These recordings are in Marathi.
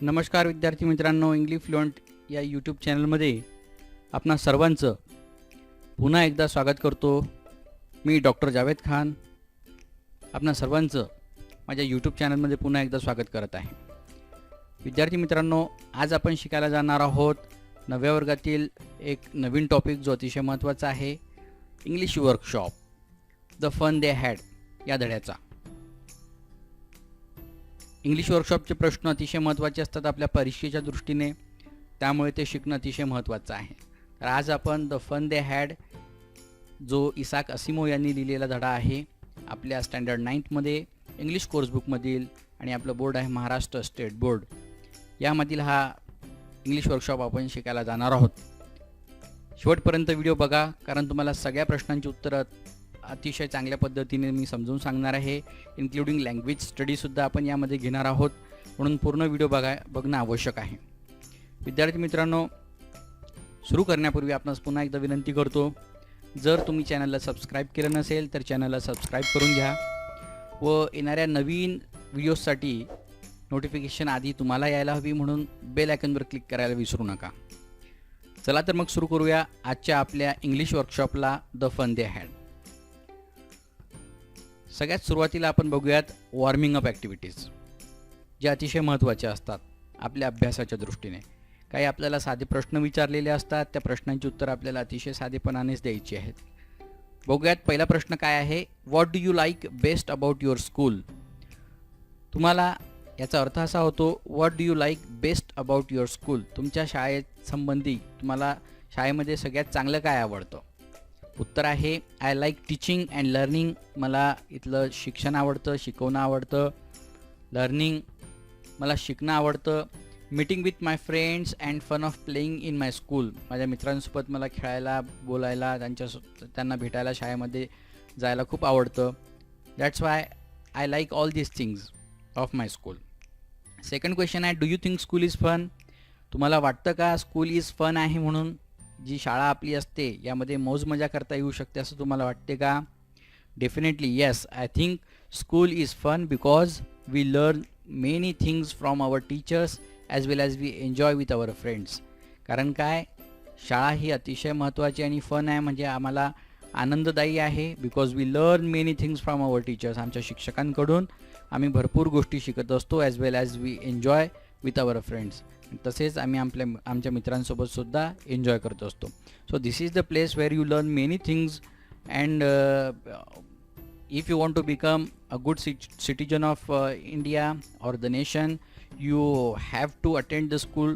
नमस्कार विद्यार्थी मित्रांनो, इंग्लिश फ्लुएंट या यूट्यूब चॅनलमध्ये आपणा सर्वांचं पुन्हा एकदा स्वागत करतो। मी डॉक्टर जावेद खान आपणा सर्वांचं माझ्या यूट्यूब चॅनलमध्ये पुन्हा एकदा स्वागत करत आहे। विद्यार्थी मित्रांनो, आज आपण शिकायला जाणार आहोत 9व्या वर्गातील एक नवीन टॉपिक जो अतिशय महत्त्वाचा आहे, English workshop the fun they had या धड्याचा। इंग्लिश वर्कशॉपचे प्रश्न अतिशय महत्त्वाचे असतात आपल्या परीक्षेच्या दृष्टीने, त्यामुळे ते शिकणं अतिशय महत्त्वाचं आहे। तर आज आपण द फन दे हॅड जो इसाक असिमो यांनी लिहिलेला धडा आहे आपल्या स्टँडर्ड 9th मध्ये इंग्लिश कोर्स बुकमधील, आणि आपलं बोर्ड आहे महाराष्ट्र स्टेट बोर्ड, यामधील हा इंग्लिश वर्कशॉप आपण शिकायला जाणार आहोत। शेवटपर्यंत व्हिडिओ बघा, कारण तुम्हाला सगळ्या प्रश्नांची उत्तरं अतिशय चांगल्या पद्धतीने मी समजून सांगणार आहे। इन्क्लुडिंग लँग्वेज स्टडीसुद्धा आपण यामध्ये घेणार आहोत, म्हणून पूर्ण व्हिडिओ बघणं आवश्यक आहे। विद्यार्थी मित्रांनो, सुरू करण्यापूर्वी आपणास पुन्हा एकदा विनंती करतो, जर तुम्ही चॅनलला सबस्क्राईब केलं नसेल तर चॅनलला सबस्क्राईब करून घ्या व येणाऱ्या नवीन व्हिडिओजसाठी नोटिफिकेशन आधी तुम्हाला यायला हवी म्हणून बेल आयकॉनवर क्लिक करायला विसरू नका। चला तर मग सुरू करूया आजच्या आपल्या इंग्लिश वर्कशॉपला द फन दे हॅड। सगळ्यात सुरुवातीला आपण बघूयात वॉर्मिंग अप ॲक्टिव्हिटीज, ज्या अतिशय महत्त्वाच्या असतात आपल्या अभ्यासाच्या दृष्टीने। काही आपल्याला साधे प्रश्न विचारलेले असतात, त्या प्रश्नांची उत्तर आपल्याला अतिशय साधेपणानेच द्यायची आहेत। बघूयात पहिला प्रश्न काय आहे, what do you like best about your school. तुम्हाला याचा अर्थ असा होतो, what do you like best about your school, तुमच्या शाळेसंबंधी तुम्हाला शाळेमध्ये सगळ्यात चांगलं काय आवडतं। उत्तर आहे I like teaching and learning, मला इथलं शिक्षण आवडतं, शिकवणं आवडतं। लर्निंग, मला शिकणं आवडतं। Meeting with my friends and fun of playing in my school, माझ्या मित्रांसोबत मला खेळायला, बोलायला, त्यांना भेटायला शाळेमध्ये जायला खूप आवडतं। That's why I like all these things of my school. Second question आहे, do you think school is fun, तुम्हाला वाटतं का स्कूल इज फन आहे म्हणून, जी शाळा आपली असते यामध्ये मौज मजा करता येऊ शकते असं तुम्हाला वाटते का। Definitely yes, I think school is fun because we learn many things from our teachers as well as we enjoy with our friends. कारण काय, शाळा ही अतिशय महत्त्वाची आणि फन आहे, म्हणजे आम्हाला आनंददायी आहे। Because we learn many things from our teachers, आमच्या शिक्षकांकडून आम्ही भरपूर गोष्टी शिकत असतो, as well as we enjoy with our friends, तसेच आम्ही आमच्या मित्रांसोबत सुद्धा एन्जॉय करत असतो। So this is the place where you learn many things and if you want to become a good citizen of India or the nation, you have to attend the school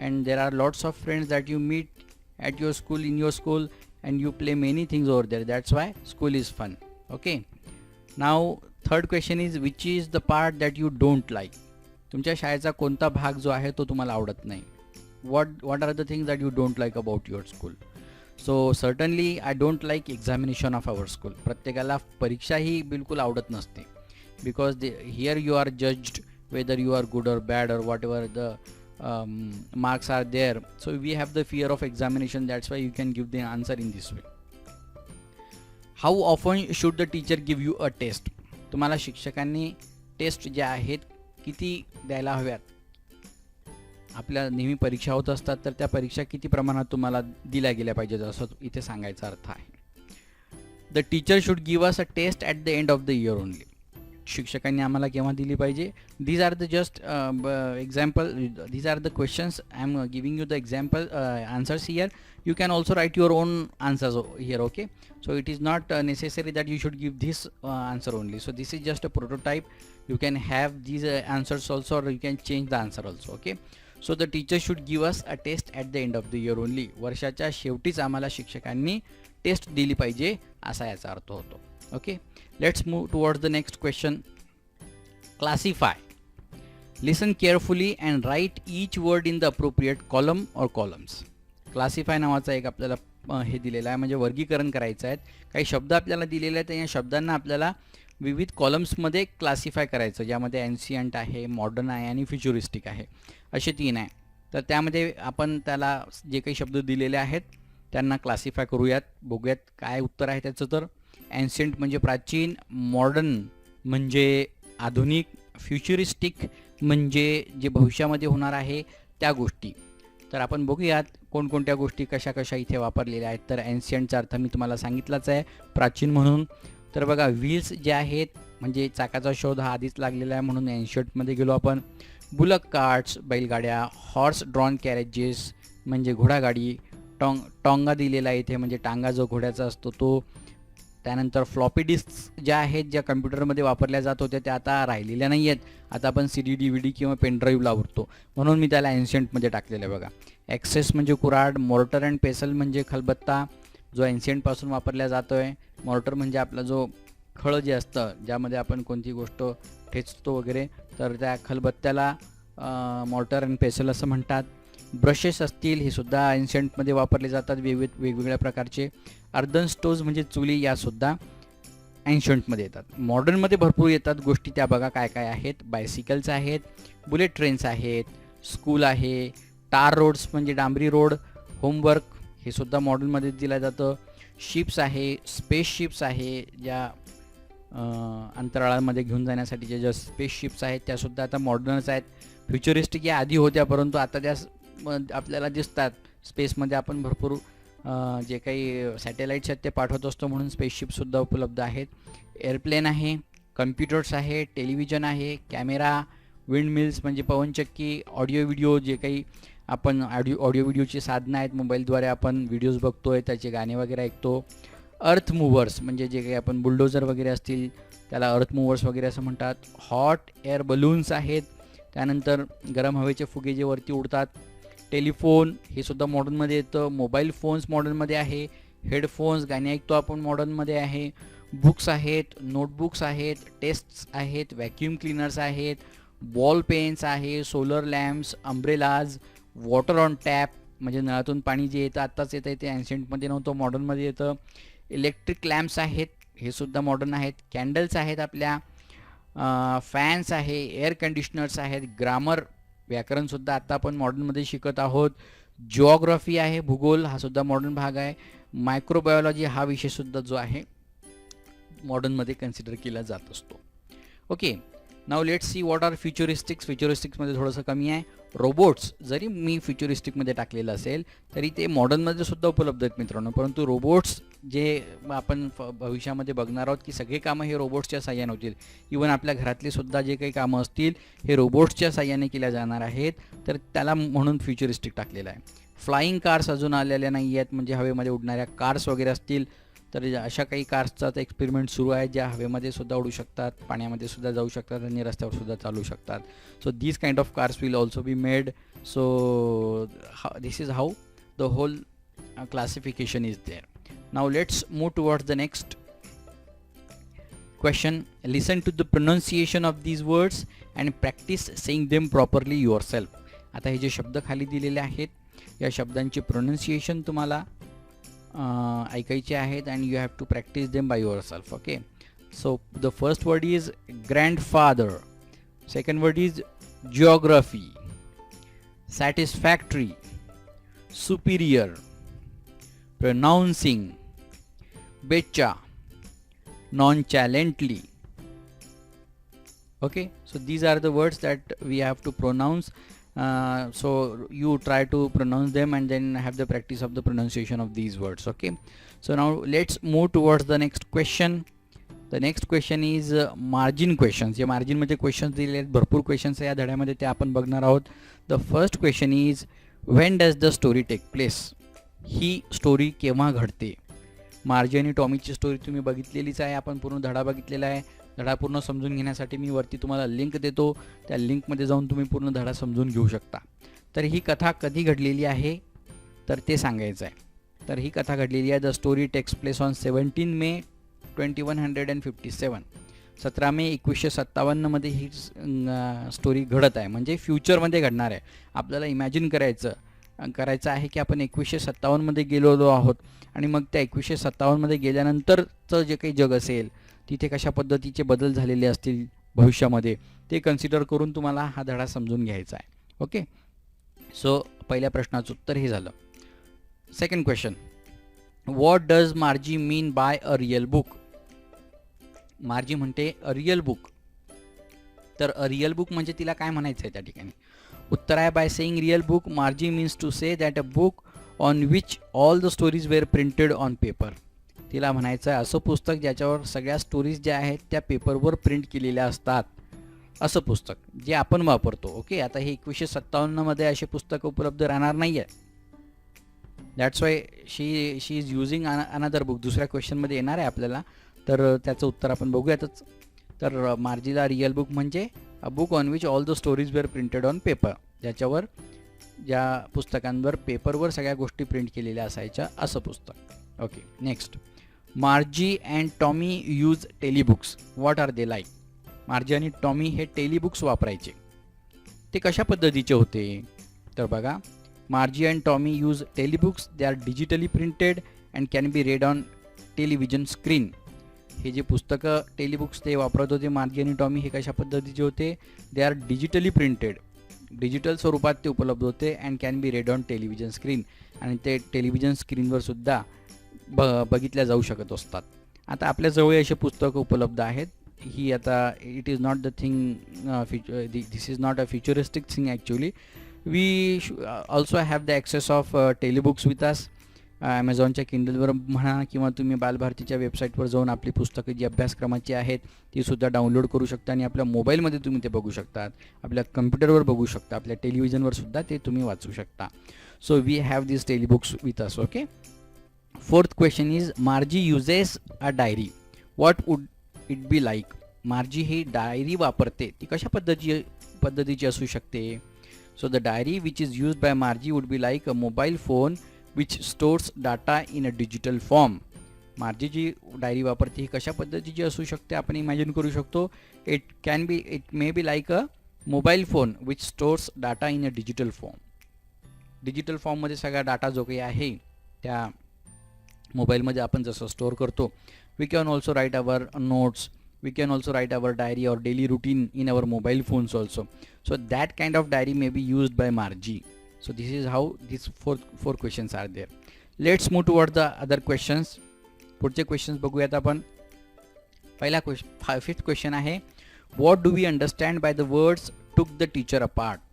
and there are lots of friends that you meet at your school, in your school, and you play many things over there. That's why school is fun. Okay, now third question is, which is the part that you don't like, तुमच्या शाळेचा कोणता भाग जो आहे तो तुम्हाला आवडत नाही। what are the things that you don't like about your school? So certainly I don't like examination of our school, प्रत्येकाला परीक्षा ही बिलकुल आवडत नसते, because here you are judged whether you are good or bad or whatever the marks are there. So we have the fear of examination, that's why you can give the answer in this way. How often should the teacher give you a test? तुम्हाला शिक्षकांनी टेस्ट ज्या आहेत किती द्यायला हव्यात। आपल्या नेहमी परीक्षा होत असतात, तर त्या परीक्षा किती प्रमाणात तुम्हाला दिल्या गेल्या पाहिजेत असं इथे सांगायचा अर्थ आहे। The teacher should give us a test at the end of the year only, शिक्षकांनी आम्हाला केव्हा दिली पाहिजे। These are the just example, these are the questions, I am giving you the example answers here, you can also write your own answers here. Okay, so it is not necessary that you should give this answer only, so this is just a prototype, you can have these answers also, or you can change the answer also. Okay, so the teacher should give us a test at the end of the year only, वर्षाच्या शेवटीच आम्हाला शिक्षकांनी टेस्ट दिली पाहिजे असा याचा अर्थ होतो। Okay, let's move towards the next question. Classify, listen carefully and write each word in the appropriate column or columns. Classify नावाचा एक आपल्याला हे दिलेला आहे, म्हणजे वर्गीकरण करायचं आहे। काही शब्द आपल्याला दिलेले आहेत, या शब्दांना आपल्याला विविध कॉलम्समध्ये क्लासिफाय करायचं, ज्यामध्ये एन्शियंट आहे, मॉडर्न आहे आणि फ्युचरिस्टिक आहे, असे 3 आहे। तर त्यामध्ये आपण त्याला जे काही शब्द दिलेले आहेत त्यांना क्लासिफाय करूयात, बघूयात काय उत्तर आहे त्याचं। तर एन्शियंट म्हणजे प्राचीन, मॉडर्न म्हणजे आधुनिक, फ्युचरिस्टिक म्हणजे जे भविष्यामध्ये होणार आहे त्या गोष्टी. तर आपण बघूयात कोणकोणत्या गोष्टी कशा कशा इथे वापरलेल्या आहेत. तर एन्शियंटचा अर्थ मी तुम्हाला सांगितलाच आहे, प्राचीन म्हणून. तर बघा व्हील्स जे आहेत म्हणजे चाकाचा शोध हा आधीच लागलेला आहे म्हणून एन्शियंटमध्ये गेलो आपण. बुलक कार्ट्स बैलगाड्या, हॉर्स ड्रॉन कॅरेजेस म्हणजे घोडागाडी, टॉंगा दिलेला आहे इथे म्हणजे टांगा जो घोड्याचा असतो तो. त्यानंतर फ्लॉपी डिस्क ज्या आहेत ज्या कम्प्युटरमध्ये वापरल्या जात होत्या त्या आता राहिलेल्या नाही आहेत. आता आपण CD DVD किंवा पेनड्राईव्ह लावतो म्हणून मी त्याला एन्शियंटमध्ये टाकलेलं आहे बघा. ॲक्सेस म्हणजे कुऱ्हाड, मॉर्टर अँड पेसल म्हणजे खलबत्ता जो एन्शियंटपासून वापरला जातो आहे. मॉर्टर म्हणजे आपला जो खळं जे असतं ज्यामध्ये आपण कोणती गोष्ट ठेचतो वगैरे तर त्या खलबत्त्याला मॉर्टर अँड पेसल असं म्हणतात. ब्रशेस असतील हे सुद्धा एन्शियंटमध्ये वापरले जातात वेगवेगळ्या प्रकारचे. अर्दन स्टोव्ज म्हणजे चुली यासुद्धा एन्शियंटमध्ये येतात. मॉडर्नमध्ये भरपूर येतात गोष्टी त्या बघा काय काय आहेत. बायसिकल्स आहेत, बुलेट ट्रेन्स आहेत, स्कूल आहे, टार रोड्स म्हणजे डांबरी रोड, होमवर्क हे सुद्धा मॉडर्नमध्ये दिलं जातं. शिप्स आहे, स्पेसशिप्स आहे ज्या अंतराळामध्ये घेऊन जाण्यासाठीच्या ज्या स्पेसशिप्स आहेत त्यासुद्धा आता मॉडर्नच आहेत. फ्युचरिस्टिक या आधी होत्या परंतु आता त्या आपल्याला दिसतात. स्पेसमध्ये आपण भरपूर जे काही सॅटेलाईट्स आहेत ते पाठवत असतो म्हणून स्पेसशिपसुद्धा उपलब्ध आहेत. एअरप्लेन आहे, कम्प्युटर्स आहे, टेलिव्हिजन आहे, कॅमेरा, विंड मिल्स म्हणजे पवनचक्की, ऑडिओ व्हिडिओ जे काही आपण ऑडिओ व्हिडिओची साधनं आहेत मोबाईलद्वारे आपण व्हिडिओज बघतो आहे त्याचे गाणे वगैरे ऐकतो. अर्थ मूव्हर्स म्हणजे जे काही आपण बुलडोझर वगैरे असतील त्याला अर्थ मूव्हर्स वगैरे असं म्हणतात. हॉट एअर बलून्स आहेत, त्यानंतर गरम हवेचे फुगे जे वरती उडतात. टेलिफोन हे सुद्धा मॉडर्नमध्ये येतं. मोबाईल फोन्स मॉडर्नमध्ये आहे. हेडफोन्स गाणी ऐकतो आपण मॉडर्नमध्ये आहे. बुक्स आहेत, नोटबुक्स आहेत, टेस्ट्स आहेत, व्हॅक्यूम क्लीनर्स आहेत, बॉल पेन्स आहे, solar lamps, umbrellas, water on tap म्हणजे नळातून पाणी जे येतं आत्ताच येतं ते एन्शियंटमध्ये नव्हतं मॉडर्नमध्ये येतं. इलेक्ट्रिक लॅम्प्स आहेत हे सुद्धा मॉडर्न आहेत. कॅन्डल्स आहेत आपल्या, फॅन्स आहे, एअर कंडिशनर्स आहेत. ग्रामर व्याकरणसुद्धा आत्ता आपण मॉडर्नमध्ये शिकत आहोत. जिओग्राफी आहे, भूगोल हा सुद्धा मॉडर्न भाग आहे. मायक्रोबायोलॉजी हा विषयसुद्धा जो आहे मॉडर्नमध्ये कन्सिडर केला जात असतो. Okay, now let's see what are futuristics. फ्युचरिस्टिक्समध्ये थोडंसं कमी आहे. रोबोट्स जरी मी फ्युचरिस्टिकमध्ये टाकलेलं असेल तरी ते मॉडर्नमध्ये सुद्धा उपलब्ध आहेत मित्रांनो. परंतु रोबोट्स जे आपण भविष्यामध्ये बघणार आहोत की सगळे कामं हे रोबोट्सच्या साहाय्याने होतील. इवन आपल्या घरातली सुद्धा जे काही कामं असतील हे रोबोट्सच्या साहाय्याने केल्या जाणार आहेत. तर त्याला म्हणून फ्युचरिस्टिक टाकलेलं आहे. फ्लाईंग कार्स अजून आलेल्या नाही आहेत म्हणजे हवेमध्ये उडणाऱ्या कार्स वगैरे असतील तर अशा काही कार्सचा आता एक्सपेरिमेंट सुरू आहे ज्या हवेमध्ये सुद्धा उडू शकतात, पाण्यामध्ये सुद्धा जाऊ शकतात आणि रस्त्यावर सुद्धा चालू शकतात. So these kind of cars will also be made. So this is how the whole classification is there. Now let's move towards the next question. Listen to the pronunciation of these words and practice saying them properly yourself. आता हे जे शब्द खाली दिलेले आहेत या शब्दांची प्रोनाउन्सिएशन तुम्हाला ऐकायचे आहेत and you have to practice them by yourself. Okay, so the first word is grandfather, second word is geography, satisfactory, superior, pronouncing, betcha, nonchalantly. Okay, so these are the words that we have to pronounce. So you try to pronounce them and then have the practice of the pronunciation of these words. Okay, so now let's move towards the next question. The next question is margin questions. या margin मध्ये questions दिलेले आहेत, भरपूर questions आहे या धड्यामध्ये ते आपण बघणार आहोत. The first question is when does the story take place? He story केव्हा घडते? मार्जी आणि टॉमीची स्टोरी तुम्ही बघितलेलीच आहे, आपण पूर्ण धडा बघितलेला आहे. धडा पूर्ण समजून घेण्यासाठी मी वरती तुम्हाला लिंक देतो, त्या लिंकमध्ये जाऊन तुम्ही पूर्ण धडा समजून घेऊ शकता. तर ही कथा कधी घडलेली आहे तर ते सांगायचं आहे. तर ही कथा घडलेली आहे the story takes place on 17 May 2157. 17 May 1957मध्ये ही स्टोरी घडत आहे म्हणजे फ्युचरमध्ये घडणार आहे. आपल्याला इमॅजिन करायचं आहे की आपण 1957मध्ये गेलेलो आहोत आणि मग त्या 1957मध्ये गेल्यानंतरचं जे काही जग असेल तिथे कशा पद्धतीचे बदल झालेले असतील भविष्यामध्ये ते कन्सिडर करून तुम्हाला हा धडा समजून घ्यायचा आहे. ओके, सो पहिल्या प्रश्नाचं उत्तर हे झालं. Second question, what does Margie mean by a real book? Margie म्हणते अ रिअल बुक. तर रिअल बुक म्हणजे तिला काय म्हणायचं आहे त्या ठिकाणी? उत्तर आहे by saying real book Margie means to say that a book on which all the stories were printed on paper. तिला म्हणायचं आहे असं पुस्तक ज्याच्यावर सगळ्या स्टोरीज ज्या आहेत त्या पेपरवर प्रिंट केलेल्या असतात, असं पुस्तक जे आपण वापरतो. ओके, आता हे 1957मध्ये असे पुस्तकं उपलब्ध राहणार नाही आहे. That's why she is using another book. दुसऱ्या क्वेश्चनमध्ये येणार आहे आपल्याला, तर त्याचं उत्तर आपण बघूयातच. तर मार्जीला रिअल बुक म्हणजे a book on which all the stories were printed on paper, ज्याच्यावर ज्या पुस्तकांवर पेपरवर सगळ्या गोष्टी प्रिंट केलेल्या असायच्या असं पुस्तक. Okay, next. Margie and Tommy use telebooks. What are they like? Margie आणि टॉमी हे टेलीबुक्स वापरायचे. ते कशा पद्धतीचे होते? तर बघा, Margie and Tommy use telebooks. They are digitally printed and can be read on television screen. हे जे पुस्तकं टेलीबुक्स ते वापरत होते मार्जी आणि टॉमी, हे कशा पद्धतीचे होते? दे आर डिजिटली प्रिंटेड. डिजिटल स्वरूपात ते उपलब्ध होते and can be read on television screen. आणि ते टेलिव्हिजन स्क्रीनवर सुद्धा बघितल्या जाऊ शकत असतात. आता आपल्याजवळ असे पुस्तकं उपलब्ध आहेत. ही आता it is not the thing, this is not a futuristic thing actually. We also have the access of telebooks with us. ॲमेझॉनच्या किंडलवर म्हणा किंवा तुम्ही बालभारतीच्या वेबसाईटवर जाऊन आपली पुस्तकं जी अभ्यासक्रमाची आहेत ती सुद्धा डाउनलोड करू शकता आणि आपल्या मोबाईलमध्ये तुम्ही ते बघू शकतात, आपल्या कम्प्युटरवर बघू शकता, आपल्या टेलिव्हिजनवर सुद्धा ते तुम्ही वाचू शकता. So we have this telebooks with us. Okay. Fourth question is Margie uses a diary. What would it be like? Margie ही डायरी वापरते, ती कशा पद्धतीची असू शकते? So the diary which is used by Margie would be like a mobile phone which stores data in a digital form. Margie जी डायरी वापरते ही कशा पद्धतीची असू शकते? आपण इमॅजिन करू शकतो. It may be like a mobile phone which stores data in a digital form. Digital फॉर्ममध्ये सगळा डाटा जो काही आहे त्या मोबाईलमध्ये आपण जसं स्टोअर करतो. We can also write our notes, we can also write our diary or daily routine in our mobile phones also. So that kind of diary may be used by Marji. So this is how these four questions are there. Let's move toward the other questions. पुढचे क्वेश्चन्स बघूयात आपण. पहिला क्वेश्चन, फिफ्थ क्वेश्चन आहे, what do we understand by the words took the teacher apart?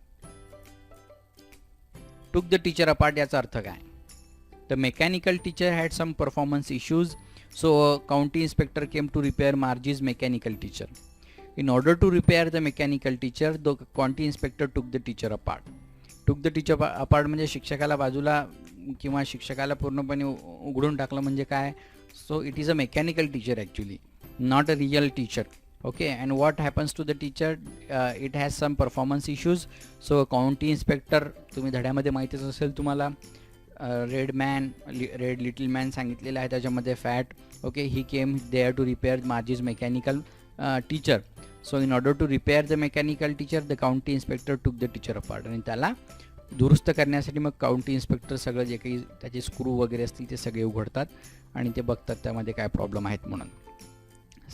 took the teacher apart याचा अर्थ काय? The mechanical teacher had some performance issues, so a county inspector came to repair Margie's mechanical teacher. In order to repair the mechanical teacher, the county inspector took the teacher apart. took the teacher apart म्हणजे शिक्षकाला बाजूला किंवा शिक्षकाला पूर्णपणे उघडून टाकलं म्हणजे काय? So it is a mechanical teacher actually, not a real teacher. Okay, and what happens to the teacher? It has some performance issues. So county inspector, तुम्ही धड्यामध्ये माहितीच असेल तुम्हाला, रेड लिटिल मॅन सांगितलेलं आहे त्याच्यामध्ये fat. Okay, he came there to repair Margie's mechanical teacher. So in order to repair the mechanical teacher the county inspector took the teacher apart. आणि त्याला दुरुस्त करण्यासाठी मग काउंटी इन्स्पेक्टर सगळं जे काही त्याचे स्क्रू वगैरे असतील ते सगळे उघडतात आणि ते बघतात त्यामध्ये काय प्रॉब्लेम आहेत म्हणून.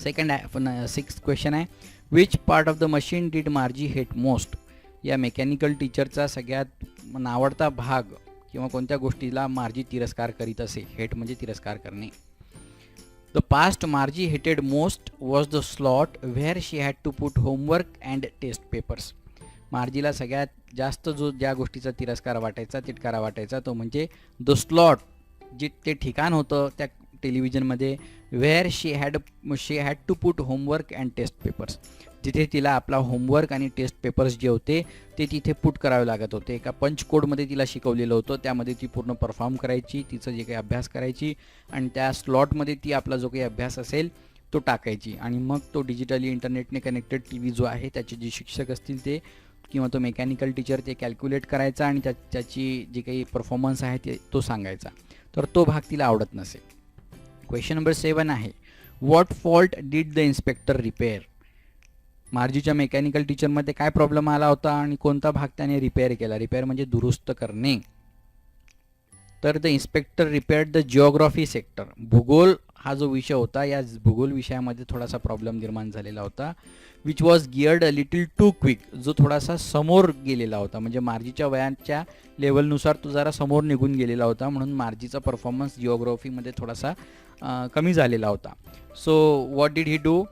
सेकंड आहे, पण सिक्स्थ क्वेश्चन आहे, which part of the machine did Margie hate most? या मेकॅनिकल टीचरचा सगळ्यात नावडता भाग किंवा कोणत्या गोष्टीला मार्जी तिरस्कार करीत असे? हेट म्हणजे तिरस्कार करणे. The past Margie hated most was the slot where she had to put homework and test papers. मार्जीला सगळ्यात जास्त जो ज्या गोष्टीचा तिरस्कार वाटायचा, तिटकारा वाटायचा, तो म्हणजे द स्लॉट, जे ते ठिकाण होतं त्या टेलिव्हिजनमध्ये, where she had to put homework and test papers, जिथे तिला आपला होमवर्क आणि टेस्ट पेपर्स जे होते ते तिथे पुट करावे लागत होते. एका पंच कोडमध्ये तिला शिकवलेलं होतं, त्यामध्ये ती पूर्ण परफॉर्म करायची, तिचं जे काही अभ्यास करायची आणि त्या स्लॉटमध्ये ती आपला जो काही अभ्यास असेल तो टाकायची आणि मग तो डिजिटली इंटरनेटने कनेक्टेड टी व्ही जो आहे त्याचे जे शिक्षक असतील ते किंवा तो मेकॅनिकल टीचर ते कॅल्क्युलेट करायचा आणि त्याची जी काही परफॉर्मन्स आहे ते तो सांगायचा. तर तो भाग तिला आवडत नसे. क्वेश्चन नंबर 7 आहे, what fault did the inspector repair? मार्जीच्या मेकॅनिकल टीचरमध्ये काय प्रॉब्लेम आला होता आणि कोणता भाग त्याने रिपेअर केला? रिपेअर म्हणजे दुरुस्त करणे. तर the inspector repaired the geography sector. भूगोल हा जो विषय होता, या भूगोल विषयामध्ये थोडासा प्रॉब्लेम निर्माण झालेला होता. Which was geared a little too quick, जो थोडासा समोर गेलेला होता, म्हणजे मार्जीच्या वयाच्या लेवलनुसार तो जरा समोर निघून गेलेला होता, म्हणून मार्जीचा परफॉर्मन्स जिओग्राफीमध्ये थोडासा कमी झालेला होता. So what did he do?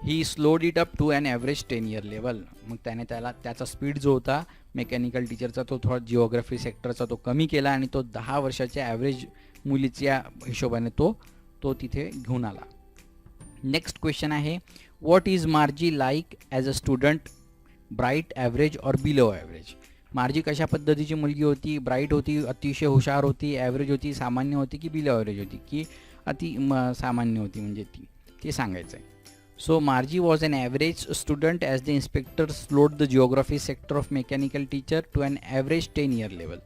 He slowed it up to an average 10 year level. मग त्याने त्याचा स्पीड जो होता मेकॅनिकल टीचरचा तो थोडा जिओग्राफी सेक्टरचा तो कमी केला आणि तो 10 वर्षाच्या ॲव्हरेज मुलीच्या हिशोबाने तो तिथे घेऊन आला. नेक्स्ट क्वेश्चन आहे, what is मार्जी like as a student, bright, average और बिलो ॲव्हरेज. मार्जी कशा पद्धतीची मुलगी होती, ब्राईट होती, अतिशय हुशार होती, ॲव्हरेज होती, सामान्य होती की बिलो ॲव्हरेज होती की सामान्य होती, म्हणजे ते सांगायचं आहे. So Margie was an average student as the inspector slowed the geography sector of mechanical teacher to an average 10 year level.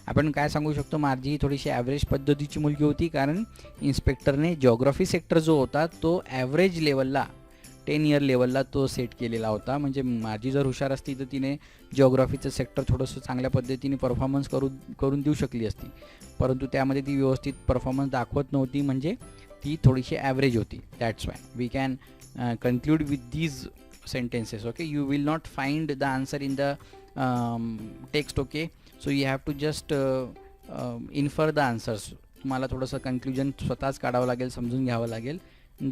आपण काय सांगू शकतो, मार्जी ही थोडीशी ॲव्हरेज पद्धतीची मुलगी होती, कारण इन्स्पेक्टरने जिओग्राफी सेक्टर जो होता तो ॲव्हरेज लेवलला 10 इयर लेवलला तो सेट केलेला होता. म्हणजे मार्जी जर हुशार असती तर तिने जिओग्राफीचं सेक्टर थोडंसं चांगल्या पद्धतीने परफॉर्मन्स करून देऊ शकली असती, परंतु त्यामध्ये ती व्यवस्थित परफॉर्मन्स दाखवत नव्हती, म्हणजे ती थोडीशी ॲव्हरेज होती. That's why we can conclude with these sentences. Okay, you will not find the answer in the text. Okay, so you have to just infer the answers. तुम्हाला थोडंसं कन्क्लुजन स्वतःच काढावं लागेल, समजून घ्यावं लागेल,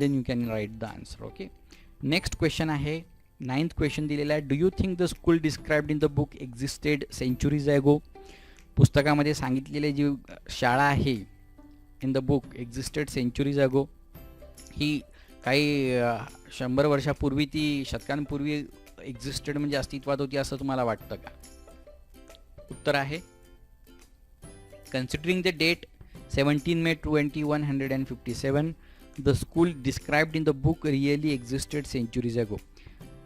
then you can write the answer. Okay, next question आहे, 9th क्वेश्चन दिलेला आहे, do you think the school described in the book existed centuries ago. पुस्तकामध्ये सांगितलेली जी शाळा आहे in the book existed centuries ago, ही काही 100 वर्षापूर्वी, ती शतकांपूर्वी एक्झिस्टेड म्हणजे अस्तित्वात होती असं तुम्हाला वाटतं का. उत्तर आहे, considering the date 17 May 2157 the school described in the book really existed centuries ago.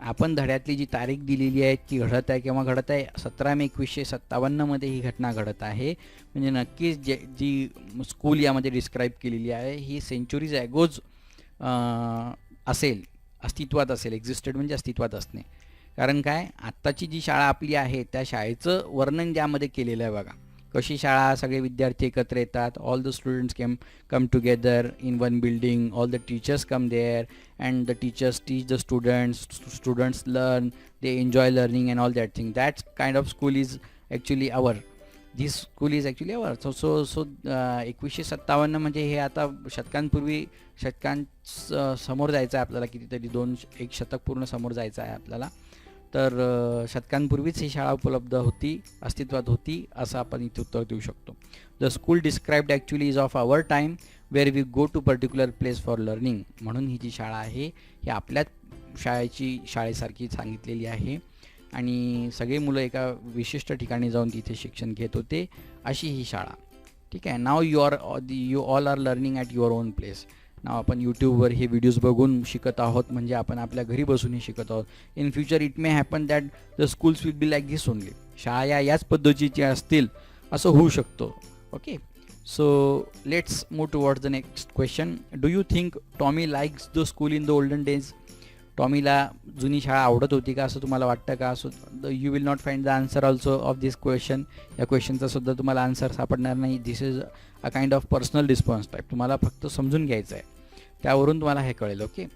आपण धड्यातली जी तारीख दिलेली आहे ती घडत आहे केव्हा घडत आहे, 17 मे 1957 ही घटना घडत आहे. म्हणजे नक्कीच जी स्कूल यामध्ये डिस्क्राईब केलेली आहे ही सेंचुरीज ॲगोज असेल, अस्तित्वात असेल. एक्झिस्टेड म्हणजे अस्तित्वात असणे. कारण काय, आत्ताची जी शाळा आपली आहे त्या शाळेचं वर्णन ज्यामध्ये केलेलं आहे बघा, कशी शाळा, सगळे विद्यार्थी एकत्र येतात, all the students come together in one building, all the teachers come there and the teachers teach the students learn, they enjoy learning and all that thing. That kind of school is actually our. This school is actually our. So 1957 म्हणजे हे आता शतकांपूर्वी, समोर जायचं आहे आपल्याला, कितीतरी 1 शतक पूर्ण समोर जायचं आहे आपल्याला. तर शतकांपूर्वीच ही शाळा उपलब्ध होती, अस्तित्वात होती, असं आपण इथे उत्तर देऊ शकतो. The school described actually is of our time where we go to particular place for learning. म्हणून ही जी शाळा आहे ही आपल्या शाळेसारखी सांगितलेली आहे आणि सगळे मुलं एका विशिष्ट ठिकाणी जाऊन तिथे शिक्षण घेत होते, अशी ही शाळा. ठीक आहे. नाव you all are learning at your own place. नाव आपण यूट्यूबवर हे व्हिडिओज बघून शिकत आहोत, म्हणजे आपण आपल्या घरी बसूनही शिकत आहोत. In future it may happen that the schools will be like this only. शाळा याच पद्धतीच्या असतील असं होऊ शकतो. Okay, so let's move towards the next question. Do you think Tommy likes the school in the olden days. टॉमीला जुनी शाळा आवडत होती का असं तुम्हाला वाटतं का. So you will not find the answer also of this question. या क्वेश्चनचा सुद्धा तुम्हाला आन्सर सापडणार नाही. This is a kind of personal response type. तुम्हाला फक्त समजून घ्यायचं आहे, त्यावरून तुम्हाला हे कळेल. Okay,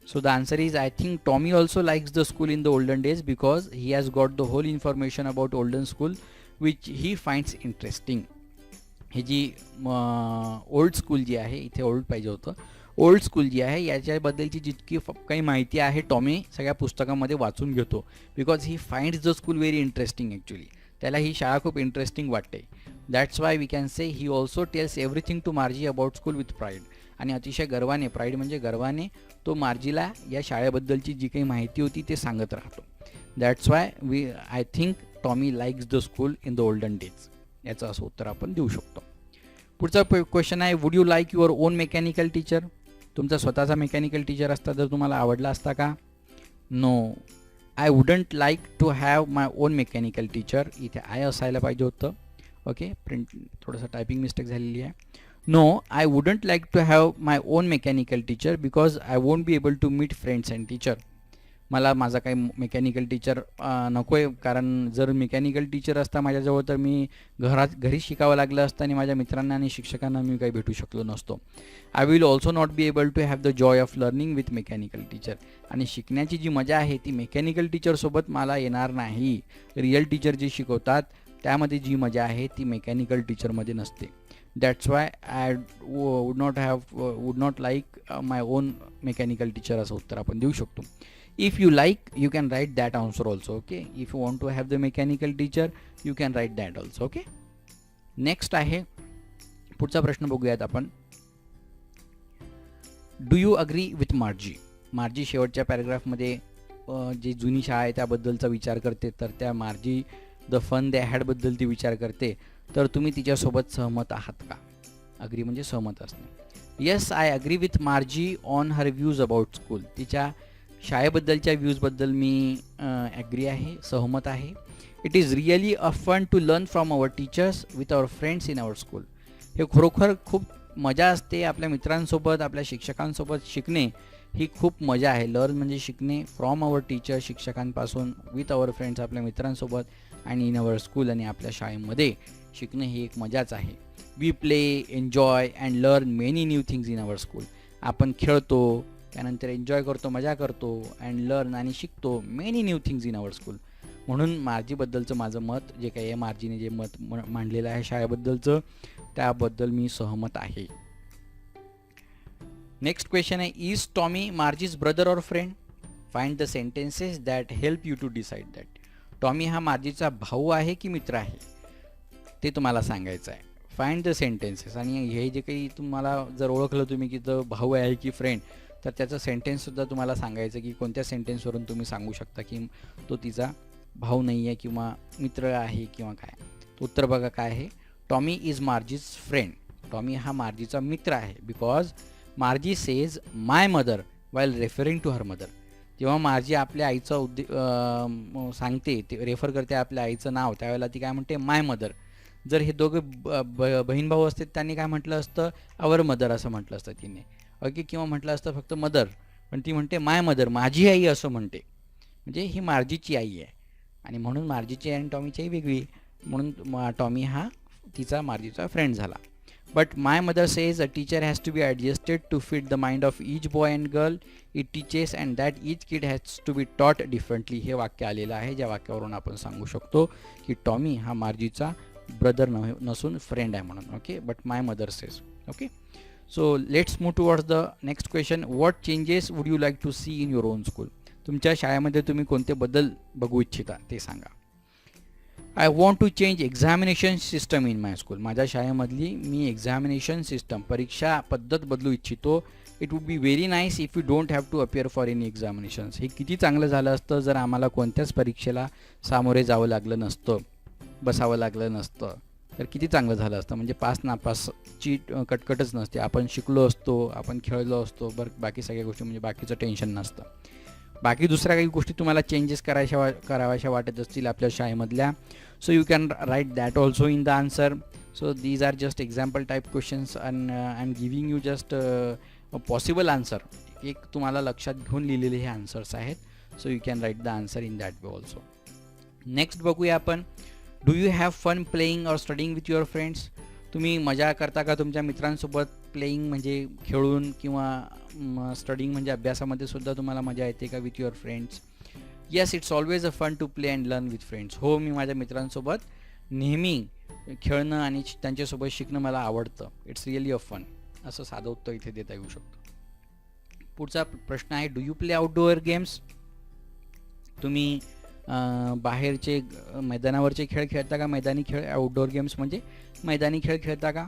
so the answer is I think Tommy also likes the school in the olden days because he has got the whole information about olden school which he finds interesting. ही जी ओल्ड स्कूल जी आहे, इथे ओल्ड पाहिजे होतं, ओल्ड स्कूल जी आहे याच्याबद्दलची जितकी काही माहिती आहे टॉमी सगळ्या पुस्तकामध्ये वाचून घेतो. Because he finds the school very interesting. Actually त्याला ही शाळा खूप इंटरेस्टिंग वाटते. That's why we can say he also tells everything to Margie about school with pride. आणि अतिशय गर्वाने, प्राईड म्हणजे गर्वाने, तो मार्जीला या शाळेबद्दलची जी काही माहिती होती ते सांगत राहतो. That's why I think Tommy likes the school in the olden days. याचं असं उत्तर आपण देऊ शकतो. पुढचा क्वेश्चन आहे, would you like your on mechanical teacher. तुमचा स्वतःचा मेकॅनिकल टीचर असता तर तुम्हाला आवडला असता का. No, I wouldn't like to have my own mechanical teacher. इथे आय असायला पाहिजे होतं. ओके, प्रिंट थोडंसं टायपिंग मिस्टेक झालेली आहे. No, I wouldn't like to have my own mechanical teacher because I won't be able to meet friends and teacher. मला माझा काही मेकॅनिकल टीचर नको आहे, कारण जर मेकॅनिकल टीचर असता माझ्याजवळ तर मी घरी शिकावं लागलं असतं आणि माझ्या मित्रांना आणि शिक्षकांना मी काही भेटू शकलो नसतो. I will also not be able to have the joy of learning with mechanical teacher. आणि शिकण्याची जी मजा आहे ती मेकॅनिकल टीचरसोबत मला येणार नाही. रिअल टीचर जे शिकवतात त्यामध्ये जी मजा आहे ती मेकॅनिकल टीचरमध्ये नसते. That's why I would not like my own mechanical teacher, असं उत्तर आपण देऊ शकतो. If you like you can write that answer also. Okay, if you want to have the mechanical teacher you can write that also. Okay, next आहे पुढचा प्रश्न बघूयात आपण. Do you agree with Margie. Margie शेवटच्या पॅराग्राफमध्ये जी जुनी शाळा आहे त्याबद्दलचा विचार करते, तर त्या मार्जी द फन दे हॅडबद्दल ती विचार करते, तर तुम्ही तिच्यासोबत सहमत आहात का? अग्री म्हणजे सहमत असणे. Yes, I agree with Margie on her views about school. तिच्या शाळेबद्दलच्या व्ह्यूजबद्दल मी ॲग्री आहे, सहमत आहे. It is really a fun to learn from our teachers with our friends in our school. हे खरोखर खूप मजा असते आपल्या मित्रांसोबत, आपल्या शिक्षकांसोबत शिकणे ही खूप मजा आहे. लर्न म्हणजे शिकणे, फ्रॉम अवर टीचर शिक्षकांपासून, विथ अवर फ्रेंड्स आपल्या मित्रांसोबत, आणि इन अवर स्कूल आणि आपल्या शाळेमध्ये शिकणे ही एक मजाच आहे. We play, enjoy and learn many new things in our school. आपण खेळतो, त्यानंतर एन्जॉय करतो, मजा करतो, अँड लर्न आणि शिकतो many new things in our school. म्हणून मार्जीबद्दलचं माझं मत जे काही आहे, मार्जीने जे मत मांडलेलं आहे शाळेबद्दलचं, त्याबद्दल मी सहमत आहे. नेक्स्ट क्वेश्चन आहे, is Tommy Margie's brother or friend? Find the sentences that help you to decide that. Tommy हा मार्जीचा भाऊ आहे की मित्र आहे ते तुम्हाला सांगायचं आहे. फाइंड द सेंटेन्सेस, आणि हे जे काही तुम्हाला जर ओळखलं तुम्ही की तो भाऊ आहे की फ्रेंड, तर त्याचं सेंटेन्ससुद्धा तुम्हाला सांगायचं की कोणत्या सेंटेन्सवरून तुम्ही सांगू शकता की तो तिचा भाऊ नाही आहे किंवा मित्र आहे किंवा काय. उत्तर बघा काय आहे. Tommy is Margie's friend. Tommy हा मार्जीचा मित्र आहे. Because Margie says my mother while referring to her mother. जेव्हा मार्जी आपल्या आईचं सांगते, ते रेफर करते आपल्या आईचं नाव, त्यावेळेला ती काय म्हणते, माय मदर. जर हे दोघं बहीण भाऊ असते त्यांनी काय म्हटलं असतं, आवर मदर असं म्हटलं असतं तिने. ओके, किंवा म्हटलं असतं फक्त मदर, पण ती म्हणते माय मदर, माझी आई असं म्हणते. म्हणजे ही मार्जीची आई आहे, आणि म्हणून मार्जीची आई आणि टॉमीची आई वेगळी, म्हणून टॉमी हा तिचा मार्जीचा फ्रेंड झाला. But my mother says a teacher has to be adjusted to fit the mind of each boy and girl it teaches and that each kid has to be taught differently. हे वाक्य आलेलं आहे, ज्या वाक्यावरून आपण सांगू शकतो की टॉमी हा मार्जीचा ब्रदर नसून फ्रेंड आहे म्हणून. Okay, but my mother says. Okay, so let's move towards the next question. What changes would you like to see in your own school? तुमच्या शाळेमध्ये तुम्ही कोणते बदल बघू इच्छिता ते सांगा. I want to change examination system in my school. माझ्या शाळेमधली मी एक्झामिनेशन सिस्टम, परीक्षा पद्धत बदलू इच्छितो. It would be very nice if you don't have to appear for any examinations. हे किती चांगलं झालं असतं जर आम्हाला कोणत्याच परीक्षेला सामोरे जावं लागलं नसतं, बसावं लागलं नसतं, तर किती चांगलं झालं असतं. म्हणजे पास नापासची कटकटच नसते. आपण शिकलो असतो, आपण खेळलो असतो, बरं बाकी सगळ्या गोष्टी म्हणजे बाकीचं टेन्शन नसतं. बाकी दुसऱ्या काही गोष्टी तुम्हाला चेंजेस कराव्याशा वाटत असतील आपल्या शाळेमधल्या, so you can write that also in the answer. So these are just example type questions and I am giving you just possible answer. एक तुम्हाला लक्षात घेऊन लिहिलेले हे आन्सर्स आहेत. So you can write the answer in that way also. Next बघूया आपण. Do you have fun playing or studying with your friends? तुम्ही मजा करता का तुमच्या मित्रांसोबत? प्लेईंग म्हणजे खेळून, किंवा स्टडिंग म्हणजे अभ्यासामध्ये सुद्धा तुम्हाला मजा येते का with your friends? Yes, it's always a fun to play and learn with friends. हो, मी माझ्या मित्रांसोबत नेहमी खेळणं आणि त्यांच्यासोबत शिकणं मला आवडतं. It's really a fun. असं साधं उत्तर इथे देता येऊ शकतं. पुढचा प्रश्न आहे, do you play outdoor games? तुम्ही बाहेरचे मैदानावरचे खेळ खेळता का? मैदानी खेळ, आउटडोअर गेम्स म्हणजे मैदानी खेळ खेळता का?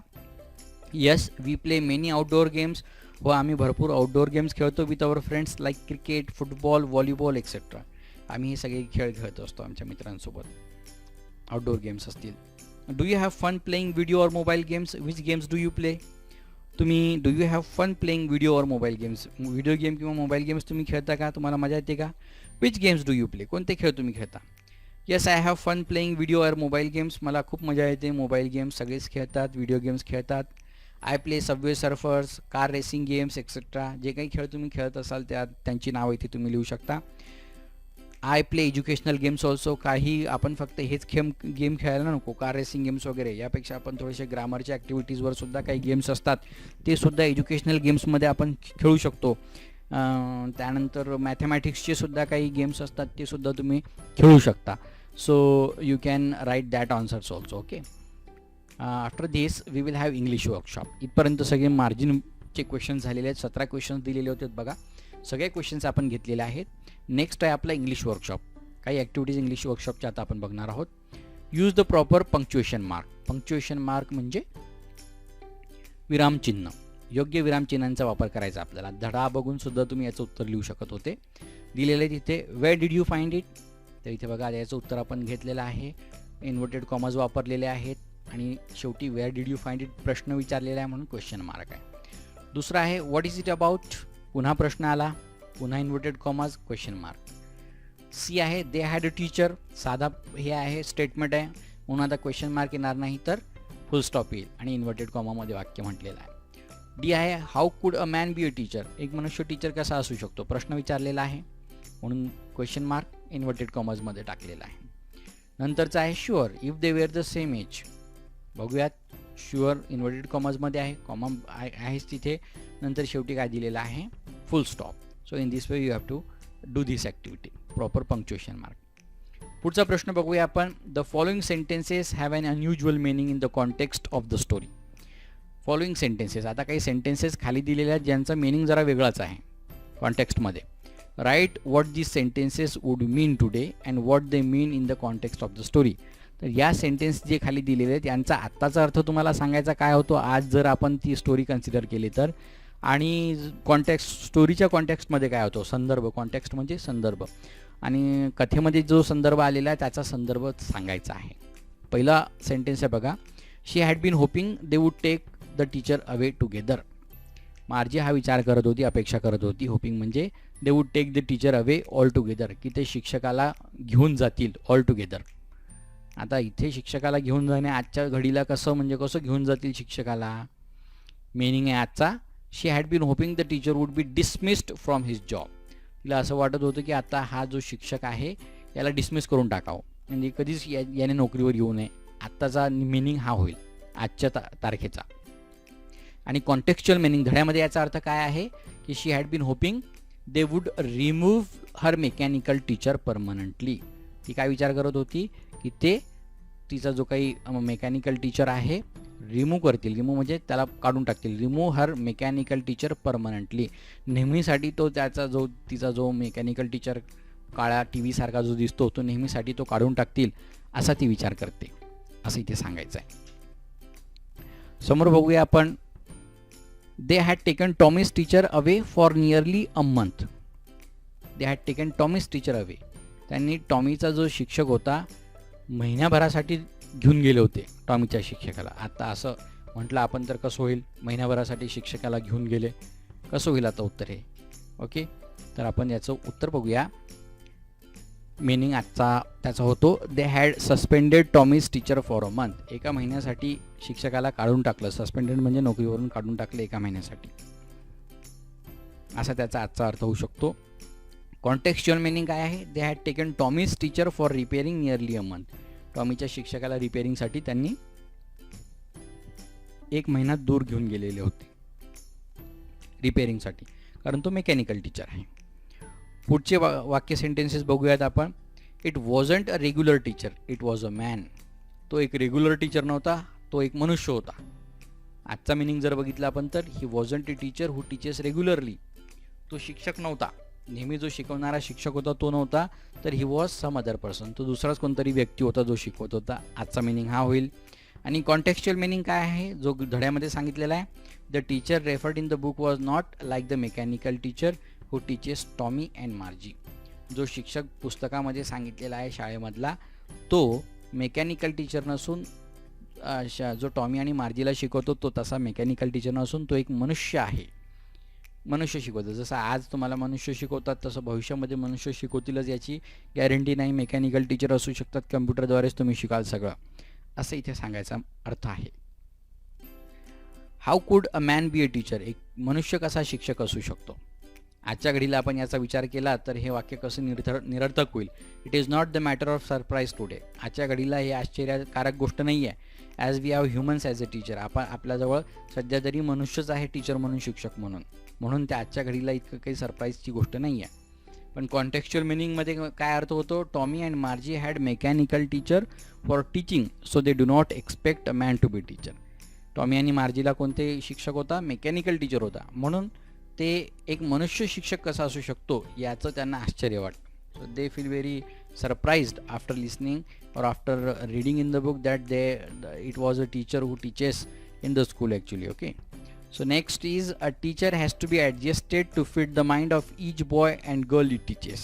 Yes, we play many outdoor games. हो, आम्ही भरपूर आउटडोअर गेम्स खेळतो with our friends like cricket, football, volleyball etcetera. आम्ही हे सगळे खेळ खेळत असतो आमच्या मित्रांसोबत, आउटडोअर गेम्स असतील. Do you have fun playing video or mobile games? Which games do you play? तुम्ही do you have fun playing video or mobile games? Video game किंवा मोबाईल गेम्स तुम्ही खेळता का? तुम्हाला मजा येते का? Which games do you play? कोणते खेळ तुम्ही खेळता? Yes, I have fun playing video or mobile games. मला खूप मजा येते. मोबाईल गेम्स सगळेच खेळतात, व्हिडिओ गेम्स खेळतात. I play Subway Surfers, car racing games etcetera. जे काही खेळ तुम्ही खेळत असाल त्यांची नावं इथे तुम्ही लिहू शकता. I play educational games also. काही आपण फक्त हेच गेम खेळायला नको, कार रेसिंग गेम्स वगैरे, यापेक्षा आपण थोडेसे ग्रामरच्या ॲक्टिव्हिटीजवर सुद्धा काही गेम्स असतात, ते सुद्धा एज्युकेशनल गेम्समध्ये आपण खेळू शकतो. त्यानंतर मॅथमॅटिक्सचे सुद्धा काही गेम्स असतात, ते सुद्धा तुम्ही खेळू शकता. So you can write that answers also. Okay, after this we will have English workshop. इथपर्यंत सगळे मार्जिनचे क्वेश्चन्स झालेले आहेत. 17 क्वेश्चन्स दिलेले होते बघा. सगळे क्वेश्चन्स आपण घेतलेले आहेत. नेक्स्ट आहे आपला इंग्लिश वर्कशॉप. काही ॲक्टिव्हिटीज इंग्लिश वर्कशॉपच्या आता आपण बघणार आहोत. Use the proper punctuation mark. Punctuation mark म्हणजे विरामचिन्ह. योग्य विरामचिन्हांचा वापर करायचा आपल्याला. धडा बघून सुद्धा तुम्ही याचं उत्तर लिहू शकत होते. दिलेलं आहे तिथे where did you find it. तर इथे बघा याचं उत्तर आपण घेतलेलं आहे. इन्व्हर्टेड कॉमर्स वापरलेले आहेत आणि शेवटी where did you find it प्रश्न विचारलेला आहे म्हणून क्वेश्चन मार्क आहे. दुसरा आहे व्हॉट इज इट अबाउट. पुन्हा प्रश्न आला, पुन्हा इन्व्हर्टेड कॉमर्स क्वेश्चन मार्क. सी आहे दे हॅड अ टीचर. साधा हे आहे स्टेटमेंट आहे म्हणून आता क्वेश्चन मार्क येणार नाही तर फुल स्टॉप येईल आणि इन्व्हर्टेड कॉमामध्ये वाक्य म्हटलेलं आहे. डी आहे हाऊ कुड a man be a teacher. एक मनुष्य टीचर कसा असू शकतो प्रश्न विचारलेला आहे म्हणून क्वेश्चन मार्क इन्व्हर्टेड कॉमर्समध्ये टाकलेला आहे. नंतरचा आहे sure if they were the same age. बघूयात. शुअर इन्व्हर्टेड कॉमर्समध्ये आहे, कॉमा आहेच तिथे. नंतर शेवटी काय दिलेलं आहे full stop. So in this way you have to do this activity. Proper punctuation mark. पुढचा प्रश्न बघूया आपण. The following sentences have an unusual meaning in the context of the story. Following sentences. आता काही सेंटेन्सेस खाली दिलेले आहेत ज्यांचा मिनिंग जरा वेगळाच आहे कॉन्टेक्स्टमध्ये. Write what this sentences would mean today and what they mean in the context of the story. तर या सेंटेन्स जे खाली दिलेले आहेत यांचा आत्ताचा अर्थ तुम्हाला सांगायचा काय होतो आज जर आपण ती स्टोरी कन्सिडर केली तर. आणि कॉन्टेक्स्ट स्टोरीच्या कॉन्टेक्स्टमध्ये काय होतो संदर्भ. कॉन्टेक्स्ट म्हणजे संदर्भ आणि कथेमध्ये जो संदर्भ आलेला आहे त्याचा संदर्भ सांगायचा आहे. पहिला सेंटेन्स आहे बघा. She had been hoping they would take the teacher away together. Margie हा विचार करत होती, अपेक्षा करत होती. होपिंग म्हणजे they would take the teacher away all together, की ते शिक्षकाला घेऊन जातील ऑल टुगेदर. आता इथे शिक्षकाला घेऊन जाणे आजच्या घडीला कसं घेऊन जातील शिक्षकाला. मिनिंग आहे आजचा she had been hoping the teacher would be dismissed from his job. तिला असं वाटत होतं की आता हा जो शिक्षक आहे याला डिसमिस करून टाकावं म्हणजे कधीच याने नोकरीवर येऊ नये. आत्ताचा मिनिंग हा होईल आजच्या तारखेचा. आणि कॉन्टेक्स्च्युअल मिनिंग धड्यामध्ये याचा अर्थ काय आहे की she had been hoping they would remove her mechanical teacher permanently. ती काय विचार करत होती की ते तिचा जो काही मेकॅनिकल टीचर आहे रिमूव्ह करतील. रिमूव्ह म्हणजे त्याला काढून टाकतील. Remove her mechanical teacher permanently. नेहमीसाठी तो तिचा जो मेकॅनिकल टीचर काळा टी व्ही सारखा जो दिसतो तो नेहमीसाठी तो काढून टाकतील असा ती विचार करते असं इथे सांगायचं आहे. समोर बघूया आपण. दे had taken Tommy's teacher away for nearly a month. They had taken Tommy's teacher away. त्यांनी टॉमीचा जो शिक्षक होता महिन्याभरासाठी घेऊन गेले होते टॉमीच्या शिक्षकाला. आता असं म्हटलं आपण तर कसं होईल महिन्याभरासाठी शिक्षकाला घेऊन गेले कसं होईल आता उत्तर हे. ओके तर आपण याचं उत्तर बघूया. मिनिंग आजचा त्याचा होतो they had suspended Tommy's teacher for a month. एका महिन्यासाठी शिक्षकाला काढून टाकलं. सस्पेंडेड म्हणजे नोकरीवरून काढून टाकलं एका महिन्यासाठी असा त्याचा आजचा अर्थ होऊ शकतो. कॉन्टेक्स्च्युअल मिनिंग काय आहे. They had taken Tommy's teacher for repairing nearly a month. टॉमीच्या शिक्षकाला रिपेअरिंगसाठी त्यांनी एक महिना दूर घेऊन गेलेले होते रिपेअरिंगसाठी कारण तो मेकॅनिकल टीचर आहे. पुढचे वाक्य सेंटेन्सेस बघूयात आपण. It wasn't a regular teacher it was a man. तो एक रेग्युलर टीचर नव्हता तो एक मनुष्य होता. आजचा मिनिंग जर बघितला आपण तर he wasn't a teacher who teachers regularly. तो शिक्षक नव्हता नेहमी जो शिकवणारा शिक्षक होता तो नव्हता तर he was some other person. तो दुसराच कोणतरी व्यक्ती होता जो शिकवत होता. आजचा मिनिंग हा होईल. आणि कॉन्टेक्स्च्युअल मिनिंग काय आहे जो धड्यामध्ये सांगितलेला आहे. The teacher referred in the book was not like the mechanical teacher who teaches Tommy and मार्जी. जो शिक्षक पुस्तकामध्ये सांगितलेला आहे शाळेमधला तो मेकॅनिकल टीचर नसून जो टॉमी आणि मार्जीला शिकवतो तो तसा मेकॅनिकल टीचर नसून तो एक मनुष्य आहे. मनुष्य शिकवतो. जसं आज तुम्हाला मनुष्य शिकवतात तसं भविष्यामध्ये मनुष्य शिकवतीलच याची गॅरंटी नाही. मेकॅनिकल टीचर असू शकतात कम्प्युटरद्वारेच तुम्ही शिकाल सगळं असं इथे सांगायचा अर्थ आहे. हाऊ कुड a man be a teacher. एक मनुष्य कसा शिक्षक असू शकतो. आजच्या घडीला आपण याचा विचार केला तर हे वाक्य कसं निरर्थक होईल. It is not the matter of surprise today. आजच्या घडीला हे आश्चर्यकारक गोष्ट नाही आहे. As we have humans as a teacher. आपल्याजवळ सध्या तरी मनुष्यच आहे टीचर म्हणून शिक्षक म्हणून ते आजच्या घडीला इतकं काही सरप्राईजची गोष्ट नाही आहे. पण कॉन्टेक्स्च्युअल मिनिंगमध्ये काय अर्थ होतो, Tommy and Margie had mechanical teacher for teaching so they do not expect a man to be teacher. Tommy आणि मार्जीला कोणते शिक्षक होता, मेकॅनिकल टीचर होता, म्हणून ते एक मनुष्य शिक्षक कसा असू शकतो याचं त्यांना आश्चर्य वाटतं. So they feel very surprised after listening or after reading in the book that it was a teacher who teaches in the school actually. Okay, so next is a teacher has to be adjusted to fit the mind of each boy and girl it teaches.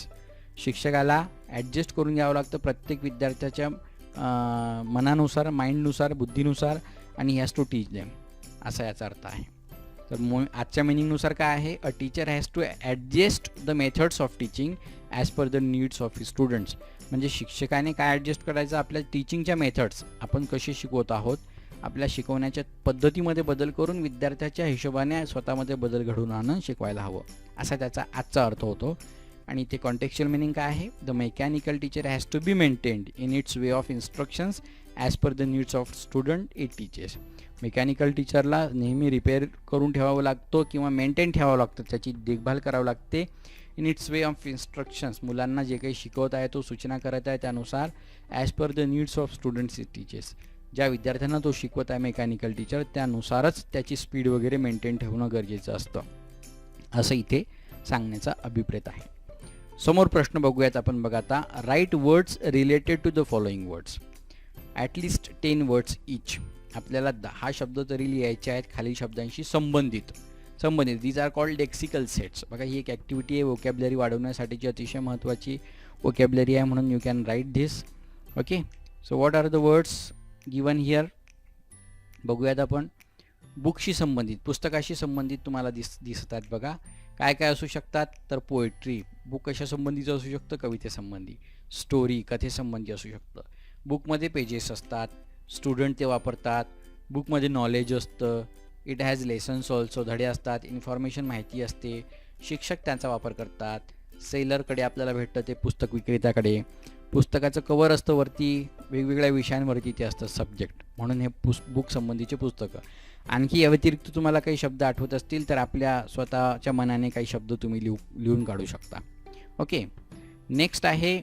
शिक्षकाला ॲडजस्ट करून घ्यावं लागतं प्रत्येक विद्यार्थ्याच्या मनानुसार, माइंडनुसार, बुद्धीनुसार, आणि हॅज टू टीच देम, असा याचा अर्थ आहे. तर आजच्या मिनिंगनुसार काय आहे, a teacher has to adjust the methods of teaching as per the needs of his students. म्हणजे शिक्षकाने काय ॲडजस्ट करायचं, आपल्या टीचिंगच्या मेथड्स, आपण कसे शिकवत आहोत, आपल्या शिकवण्याच्या पद्धतीमध्ये बदल करून विद्यार्थ्याच्या हिशोबाने स्वतःमध्ये बदल घडवून आणून शिकवायला हवं, असा त्याचा आजचा अर्थ होतो. आणि ते कॉन्टेक्स्च्युअल मिनिंग काय आहे, the mechanical teacher has to be maintained in its way of instructions as per the needs of student it teaches. Mechanical टीचरला नेहमी रिपेअर करून ठेवावं लागतो किंवा मेंटेन ठेवावं लागतं, त्याची देखभाल करावी लागते. In its way of instructions, मुलांना जे काही शिकवत आहे, तो सूचना करत आहे त्यानुसार, as per the needs of students it teaches. ज्या विद्यार्थ्यांना तो शिकवत आहे मेकॅनिकल टीचर, त्यानुसारच त्याची स्पीड वगैरे मेंटेन ठेवणं गरजेचं असतं, असं इथे सांगण्याचा अभिप्रेत आहे. समोर प्रश्न बघूयात आपण. बघा आता, write words related to the following words, at least 10 words each. आपल्याला 10 शब्द तरी लिहायचे आहेत खालील शब्दांशी संबंधित. These are called lexical sets. बघा, ही एक ॲक्टिव्हिटी आहे वोकॅब्युलरी वाढवण्यासाठीची अतिशय महत्त्वाची वोकॅब्युलरी आहे, म्हणून you can write this. Okay, so what are the words given here. बघूयात आपण. बुकशी संबंधित, पुस्तकाशी संबंधित तुम्हाला दिसतात. बघा काय काय असू शकतात, तर पोएट्री. बुक कशासंबंधीचं असू शकतं, कवितेसंबंधी. स्टोरी, कथेसंबंधी असू शकतं. बुकमध्ये पेजेस असतात, स्टुडंट ते वापरतात. बुकमध्ये नॉलेज असतं. इट हॅज लेसन्स ऑल्सो, धडे असतात. इन्फॉर्मेशन, माहिती असते. शिक्षक त्यांचा वापर करतात. सेलरकडे आपल्याला भेटतं ते पुस्तक विक्रेत्याकडे. पुस्तकाचं कवर असतं वरती, वेगवेगळ्या विषयांवरती ते असतं सब्जेक्ट, म्हणून हे बुक संबंधीचे पुस्तकं. आणखी या व्यतिरिक्त तुम्हाला काही शब्द आठवत असतील तर आपल्या स्वतःच्या मनाने काही शब्द तुम्ही लिहून काढू शकता. ओके, नेक्स्ट आहे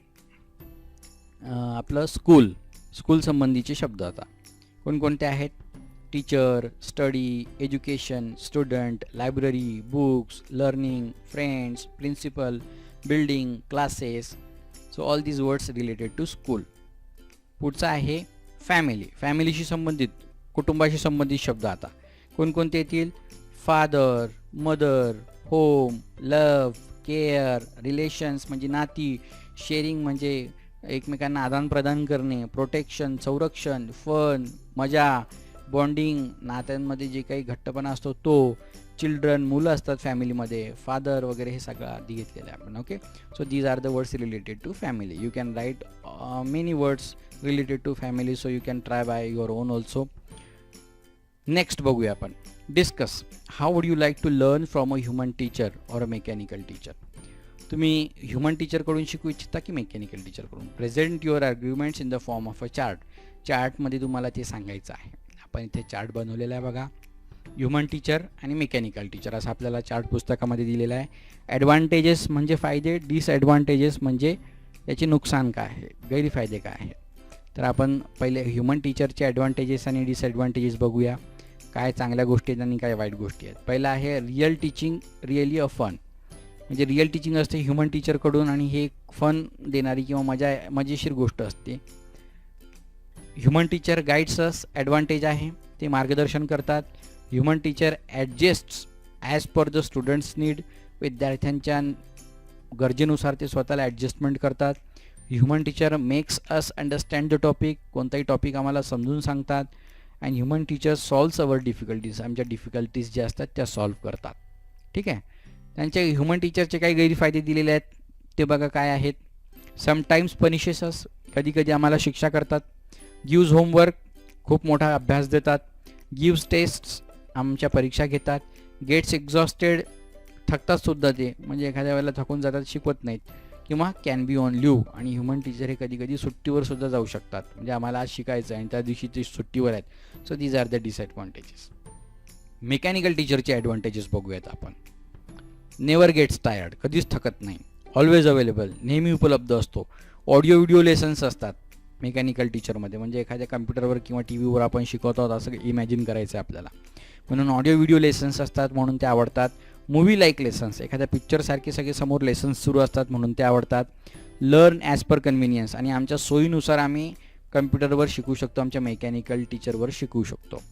आपलं स्कूल संबंधीचे शब्द. आता कोणकोणते आहेत, teacher, study, education, student, library, books, learning, friends, principal, building, classes. So all these words related to school. पुढचा आहे फॅमिलीशी संबंधित, कुटुंबाशी संबंधित शब्द. आता कोणकोणते येतील, father, mother, home, love, care, relations म्हणजे नाती, शेअरिंग म्हणजे एकमेकांना आदानप्रदान करणे, प्रोटेक्शन, संरक्षण, फन, मजा, बॉन्डिंग, नात्यांमध्ये जे काही घट्टपणा असतो तो, चिल्ड्रन, मुलं असतात फॅमिलीमध्ये, फादर वगैरे, हे सगळं आधी घेतलेलं आहे आपण. Okay, so these are the words related to family. You can write many words related to family, so you can try by your own also. Next बघूया आपण. Discuss, how would you like to learn from a human teacher or a mechanical teacher. तुम्ही ह्युमन टीचरकडून शिकू इच्छिता की मेकॅनिकल टीचरकडून. Present your arguments in the form of a चार्टमध्ये तुम्हाला ते सांगायचं आहे. आपण इथे चार्ट बनवलेला आहे बघा. ह्युमन टीचर आणि मेकॅनिकल टीचर असं आपल्याला चार्ट पुस्तकामध्ये दिलेला आहे. ॲडव्हान्टेजेस म्हणजे फायदे, डिसॲडव्हान्टेजेस म्हणजे याचे नुकसान काय आहे, गैरफायदे काय आहे. तर आपण पहिले ह्युमन टीचरचे ॲडव्हान्टेजेस आणि डिसॲडव्हान्टेजेस बघूया. काय चांगल्या गोष्टी आहेत आणि काय वाईट गोष्टी आहेत. पहिला आहे real teaching, really a fun. म्हणजे रिअल टीचिंग असते ह्युमन टीचरकडून आणि हे फन देणारी किंवा मजेशीर गोष्ट असते. Human teacher guides us, advantage आहे ते मार्गदर्शन करतात. Human teacher adjusts as per the students need, विद्यार्थ्यांच्या गरजेनुसार ते स्वतःला ॲडजस्टमेंट करतात. Human teacher makes us understand the topic, कोणताही टॉपिक आम्हाला समजून सांगतात. And human teacher solves our difficulties, आमच्या डिफिकल्टीज ज्या असतात त्या सॉल्व्ह करतात. ठीक आहे. त्यांच्या ह्युमन टीचरचे काही गैरफायदे दिलेले आहेत ते बघा काय आहेत. समटाईम्स पनिशेस अस, कधीकधी आम्हाला शिक्षा करतात. गिव्ज होमवर्क, खूप मोठा अभ्यास देतात. गिव्ज टेस्ट्स, आमच्या परीक्षा घेतात. गेट्स एक्झॉस्टेड, थकतात सुद्धा ते, म्हणजे एखाद्या वेळेला थकून जातात, शिकवत नाहीत. किंवा कॅन बी ऑन लिव्ह, आणि ह्युमन टीचर हे कधीकधी सुट्टीवर सुद्धा जाऊ शकतात. म्हणजे आम्हाला आज शिकायचं आहे आणि त्या दिवशी ते सुट्टीवर आहेत. So these are the disadvantages. Mechanical टीचरचे ॲडव्हान्टेजेस बघूयात आपण. नेवर गेट्स टायर्ड, कधीच थकत नाही. ऑलवेज अवेलेबल, नेहमी उपलब्ध असतो. ऑडिओ व्हिडिओ लेसन्स असतात मेकॅनिकल टीचरमध्ये, म्हणजे एखाद्या कम्प्युटरवर किंवा टी व्हीवर आपण शिकवत आहोत असं इमॅजिन करायचं आहे आपल्याला, म्हणून ऑडिओ व्हिडिओ लेसन्स असतात म्हणून ते आवडतात. मूवी लाईक लेसन्स, एखाद्या पिक्चरसारखे सगळे समोर लेसन्स सुरू असतात म्हणून ते आवडतात. लर्न ॲज पर कन्व्हिनियन्स, आणि आमच्या सोयीनुसार आम्ही कम्प्युटरवर शिकू शकतो, आमच्या मेकॅनिकल टीचरवर शिकू शकतो.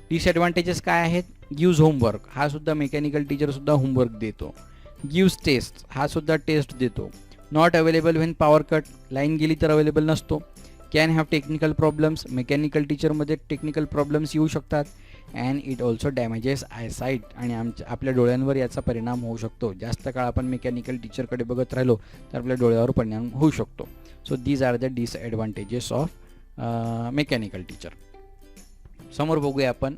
डिसएडव्हान्टेजेस काय आहेत? गिव्ज होमवर्क, हा सुद्धा मेकॅनिकल टीचरसुद्धा होमवर्क देतो. गिव्ज टेस्ट, हा सुद्धा टेस्ट देतो. Not available when power cut, line गेली तर अवेलेबल नसतो. Can have technical problems, mechanical टीचरमध्ये टेक्निकल प्रॉब्लेम्स येऊ शकतात. And it also damages eyesight, आणि आपल्या डोळ्यांवर याचा परिणाम होऊ शकतो. जास्त काळ आपण मेकॅनिकल टीचरकडे बघत राहिलो तर आपल्या डोळ्यावर परिणाम होऊ शकतो. So these are the disadvantages of mechanical teacher. समोर बघूया आपण,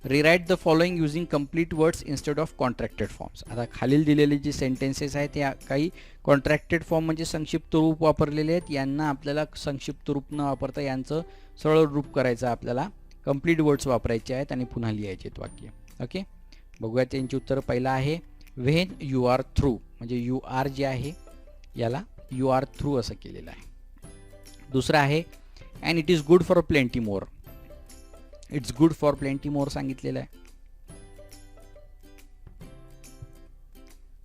rewrite the following using complete words instead of contracted forms. आता खालील दिलेले जे सेंटेन्सेस आहेत त्या काही कॉन्ट्रॅक्टेड फॉर्म म्हणजे संक्षिप्त रूप वापरलेले आहेत, यांना आपल्याला संक्षिप्त रूप न वापरता यांचं सरळ रूप करायचं, आपल्याला कंप्लीट वर्ड्स वापरायचे आहेत आणि पुन्हा लिहायचे आहेत वाक्य. ओके, बघूया त्यांची उत्तर. पहिला आहे व्हेन यू आर थ्रू, म्हणजे यू आर जे आहे याला यू आर थ्रू असं केलेलं आहे. दुसरं आहे and it is good for plenty more, it's good for plenty more सांगितलेलं आहे.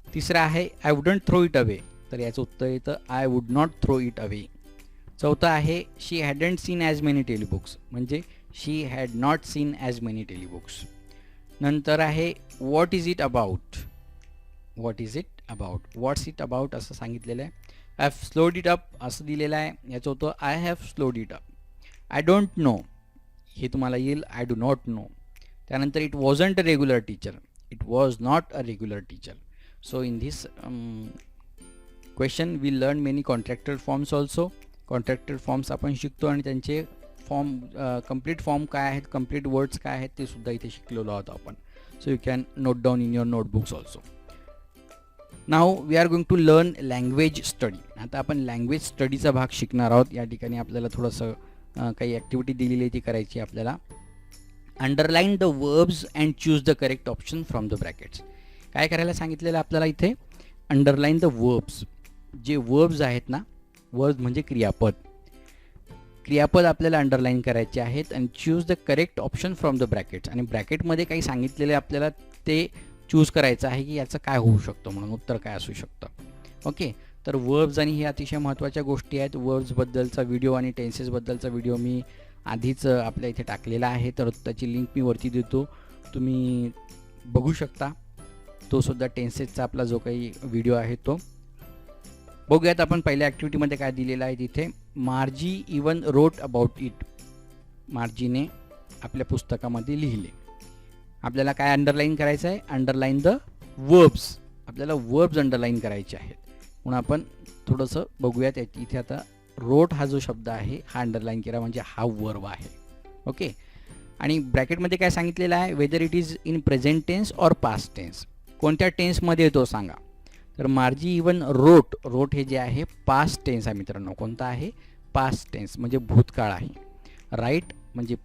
तिसरं आहे I wouldn't throw it away, तर याचं उत्तर येतं I would not throw it away. चौथं आहे she hadn't seen as many telebooks, म्हणजे she had not seen as many telebooks. नंतर आहे what is it about, what is it about, what's it about असं सांगितलेलं आहे. I have slowed it up असं दिलेलं आहे, याचं होतं I have slowed it up. I don't know, हे तुम्हाला येईल आय डू नॉट नो. त्यानंतर it wasn't a regular teacher, it was not a regular teacher. So in this question we learn many contracted forms also. Contracted forms आपण शिकतो आणि त्यांचे फॉर्म कंप्लीट फॉर्म काय आहेत, कंप्लीट वर्ड्स काय आहेत ते सुद्धा इथे शिकलेलो आहोत आपण. So you can note down in your notebooks also. Now we are going to learn language study. आता आपण लँग्वेज स्टडीचा भाग शिकणार आहोत. या ठिकाणी आपल्याला थोडंसं काही ॲक्टिव्हिटी दिलेली आहे ती करायची आपल्याला. Underline the verbs and choose the correct option from the brackets. काय करायला सांगितलेलं आपल्याला इथे? अंडरलाईन द वर्ब्स, जे वर्ब्स आहेत ना, वर्ब्स म्हणजे क्रियापद, क्रियापद आपल्याला अंडरलाईन करायचे आहेत. आणि choose the correct option from the brackets, आणि ब्रॅकेटमध्ये काही सांगितलेले आपल्याला ते चूज करायचं आहे की याचं काय होऊ शकतं, म्हणून उत्तर काय असू शकतं. ओके, तर वर्ब्स आणि हे अतिशय महत्त्वाच्या गोष्टी आहेत. वर्ब्सबद्दलचा व्हिडिओ आणि टेन्सेसबद्दलचा व्हिडिओ मी आधीच आपल्या इथे टाकलेला आहे, तर त्याची लिंक मी वरती देतो, तुम्ही बघू शकता. तो सुद्धा टेन्सेसचा आपला जो काही व्हिडिओ आहे तो. बघूयात आपण पहिल्या ॲक्टिव्हिटीमध्ये काय दिलेलं आहे तिथे. Margie even wrote about it, मार्जीने आपल्या पुस्तकामध्ये लिहिले. आपल्याला काय अंडरलाईन करायचं आहे? अंडरलाईन द वर्ब्स, आपल्याला वर्ब्स अंडरलाईन करायचे आहेत. म्हणून आपण थोडंसं बघूयात. इथे आता रोट हा जो शब्द आहे हा अंडरलाईन केला, म्हणजे हा वर्ब आहे. ओके, आणि ब्रॅकेटमध्ये काय सांगितलेलं आहे? Whether it is in present tense or past tense, कोणत्या टेन्समध्ये येतो सांगा. तर मार्जी इवन रोट, रोट हे जे आहे पास्ट टेन्स आहे मित्रांनो. कोणता आहे? पास्ट टेन्स, म्हणजे भूतकाळ आहे. राईट म्हणजे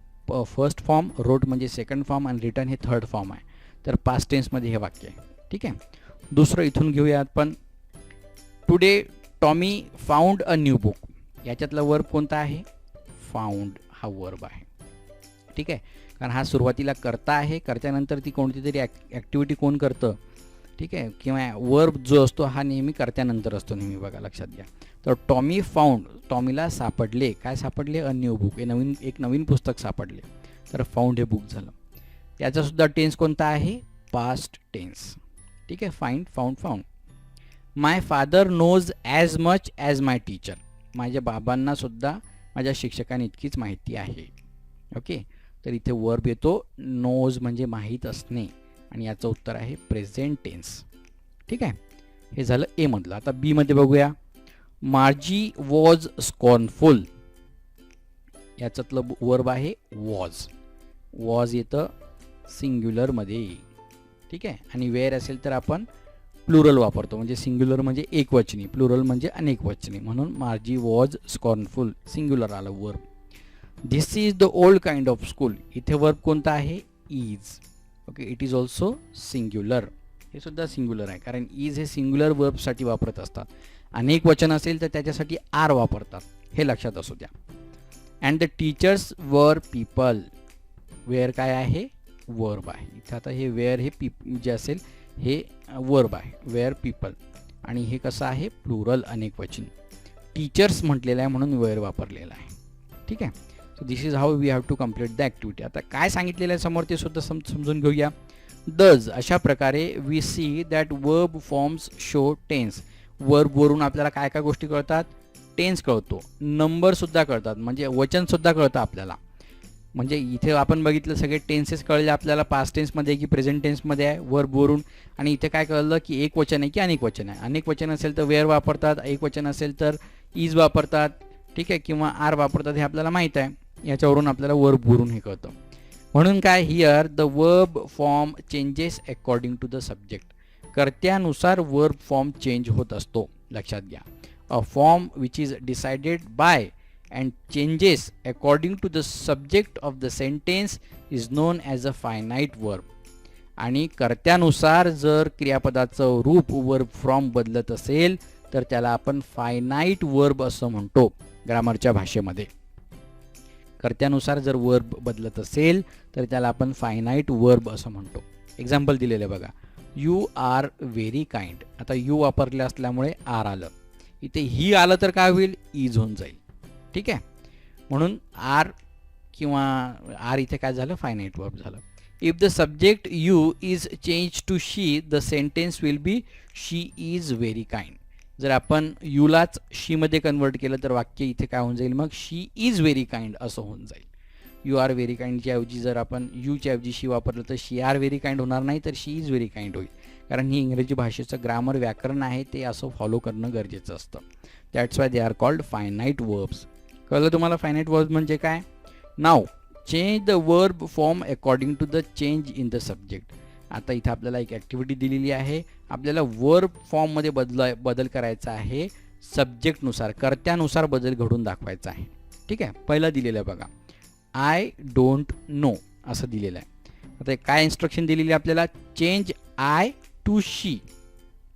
फर्स्ट फॉर्म, रोट म्हणजे सेकंड फॉर्म, आणि रिटर्न हे थर्ड फॉर्म आहे. तर पास्ट टेन्समध्ये हे वाक्य आहे. ठीक आहे. दुसरं इथून घेऊया आपण. Today Tommy found a new book, याच्यातला वर्ब कोणता आहे? फाउंड हा वर्ब आहे. ठीक आहे, कारण हा सुरुवातीला करता आहे, करत्यानंतर ती कोणती तरी ॲक्टिव्हिटी कोण करतं. ठीक आहे, किंवा वर्ब जो असतो हा नेहमी करत्यानंतर असतो नेहमी, बघा लक्षात घ्या. तर टॉमी फाउंड, टॉमीला सापडले, काय सापडले? अ न्यू बुक, एक नवीन पुस्तक सापडले. तर फाउंड हे बुक झालं. याचासुद्धा टेन्स कोणता आहे? Past tense. ठीक आहे, find, found, found. My father knows as much as my teacher, माझ्या बाबांना सुद्धा माझ्या शिक्षकांनी इतकीच माहिती आहे. ओके, तर इथे वर्ब येतो नोज म्हणजे माहीत असणे, आणि याचं उत्तर आहे प्रेझेंट टेन्स. ठीक आहे, हे झालं ए मधलं. आता बी मध्ये बघूया. मार्जी वॉज स्कॉर्नफुल, याच्यातलं वर्ब आहे वॉज. वॉज येतं सिंग्युलरमध्ये. ठीक आहे, आणि वेअर असेल तर आपण प्लुरल वापरतो, म्हणजे सिंग्युलर म्हणजे एकवचनी, प्लुरल म्हणजे अनेकवचनी. म्हणून मार्जी वॉज स्कॉर्नफुल, सिंग्युलर आलं verb. This is the old kind of school, इथे वर्ब कोणता आहे? Is. Okay, it is also singular. हे सुद्धा सिंग्युलर आहे, कारण इज हे सिंग्युलर वर्बसाठी वापरत असतात. अनेक वचन असेल तर त्याच्यासाठी आर वापरतात, हे लक्षात असू द्या. And the teachers were people. Were काय आहे, वर्ब आहे. इथे आता हे वेअर हे जे असेल हे वर्ब आहे, वेअर पीपल. आणि हे कसं आहे, प्लुरल अनेक वचन. टीचर्स म्हटलेलं आहे म्हणून वेअर वापरलेलं आहे. ठीक आहे. So this is how we have to complete the activity. आता काय सांगितलेलं आहे समोर ते सुद्धा समजून घेऊया. डज, अशा प्रकारे we see that verb forms show tense. वर्बवरून आपल्याला काय काय गोष्टी कळतात, टेन्स कळतो, नंबरसुद्धा कळतात, म्हणजे वचनसुद्धा कळतं आपल्याला. म्हणजे इथे आपण बघितलं सगळे टेन्सेस कळले आपल्याला, पास्ट टेन्समध्ये की प्रेझेंट टेन्समध्ये आहे वर्बवरून. आणि इथे काय कळलं की एक वचन आहे की अनेक वचन आहे. अनेक वचन असेल तर वेअर वापरतात, एक वचन असेल तर इज वापरतात, ठीक आहे, किंवा आर वापरतात, हे आपल्याला माहीत आहे. याच्यावरून आपल्याला वर्बवरून हे कळतं. म्हणून काय, here the verb form changes according to the subject. कर्त्यानुसार वर्ब फॉर्म चेंज होत असतो, लक्षात घ्या. A form which is decided by and changes according to the subject of the sentence is known as a finite verb. आणि कर्त्यानुसार जर क्रियापदाचं रूप वर्ब फॉर्म बदलत असेल तर त्याला आपण फायनाईट वर्ब असं म्हणतो ग्रामरच्या भाषेमध्ये. कर्त्यानुसार जर वर्ब बदलत असेल तर त्याला आपण फायनाईट वर्ब असं म्हणतो. एक्झाम्पल दिलेलं आहे बघा, यू आर व्हेरी काइंड. आता यू वापरले असल्यामुळे आर आलं, इथे ही आलं तर काय होईल, इज होऊन जाईल. ठीक आहे. म्हणून आर किंवा आर इथे काय झालं, फायनाईट वर्ब झालं. If the subject you is change to she the sentence will be she is very kind. जर आपण यूलाच शीमध्ये कन्वर्ट केलं तर वाक्य इथे काय होऊन जाईल, मग शी इज व्हेरी काइंड असं होऊन जाईल. यू आर व्हेरी काइंडच्या ऐवजी जर आपण यूच्या ऐवजी शी वापरलं तर शी आर व्हेरी काइंड होणार नाही, तर शी इज व्हेरी काइंड होईल. कारण ही इंग्रजी भाषेचं ग्रामर व्याकरण आहे, ते असं फॉलो करणं गरजेचं असतं. That's why they are called finite verbs. कळलं तुम्हाला फायनाईट वर्ब म्हणजे काय. Now change the verb form according to the change in the subject. आता इथं आपल्याला एक ॲक्टिव्हिटी दिलेली आहे, आपल्याला वर्ब फॉर्ममध्ये बदल करायचा आहे सब्जेक्टनुसार, कर्त्यानुसार बदल घडून दाखवायचा आहे. ठीक आहे. पहिला दिलेलं आहे बघा, आय डोंट नो असं दिलेलं आहे. आता काय इन्स्ट्रक्शन दिलेली आहे आपल्याला, चेंज आय टू शी.